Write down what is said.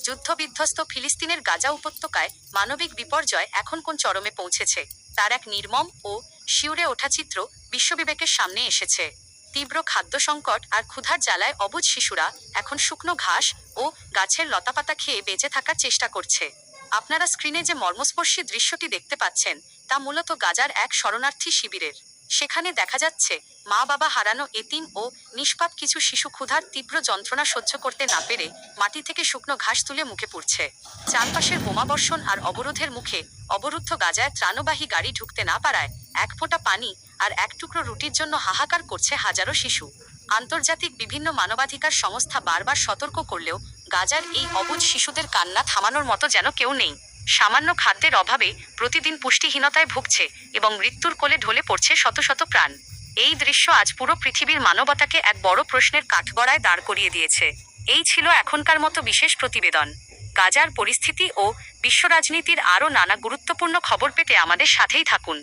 যুদ্ধবিধ্বস্ত ফিলিস্তিনের গাজা উপত্যকায় মানবিক বিপর্যয় এখন কোন চরমে পৌঁছেছে তার এক নির্মম ও শিউরে ওঠা চিত্র বিশ্ববিবেকের সামনে এসেছে। তীব্র খাদ্য সংকট আর ক্ষুধার জ্বালায় অবুঝ শিশুরা এখন শুকনো ঘাস ও গাছের লতাপাতা খেয়ে বেঁচে থাকার চেষ্টা করছে। আপনারা স্ক্রিনে যে মর্মস্পর্শী দৃশ্যটি দেখতে পাচ্ছেন তা মূলত গাজার এক শরণার্থী শিবিরের। সেখানে দেখা যাচ্ছে মা বাবা হারানো এতিম ও নিষ্পাপ কিছু শিশু ক্ষুধার তীব্র যন্ত্রণা সহ্য করতে না পেরে মাটি থেকে শুকনো ঘাস তুলে মুখে পুড়ছে। চারপাশের বোমাবর্ষণ আর অবরোধের মুখে অবরুদ্ধ গাজায় ত্রাণবাহী গাড়ি ঢুকতে না পারায় এক ফোঁটা পানি আর এক টুকরো রুটির জন্য হাহাকার করছে হাজারো শিশু। আন্তর্জাতিক বিভিন্ন মানবাধিকার সংস্থা বারবার সতর্ক করলেও গাজার এই অবুঝ শিশুদের কান্না থামানোর মতো যেন কেউ নেই। সামান্য খাদ্যের অভাবে প্রতিদিন পুষ্টিহীনতায় ভুগছে এবং মৃত্যুর কোলে ঢলে পড়ছে শত শত প্রাণ। এই দৃশ্য আজ পুরো পৃথিবীর মানবতাকে এক বড় প্রশ্নের কাঠগড়ায় দাঁড় করিয়ে দিয়েছে। এই ছিল এখনকার মতো বিশেষ প্রতিবেদন। গাজার পরিস্থিতি ও বিশ্ব রাজনীতির আরও নানা গুরুত্বপূর্ণ খবর পেতে আমাদের সাথেই থাকুন।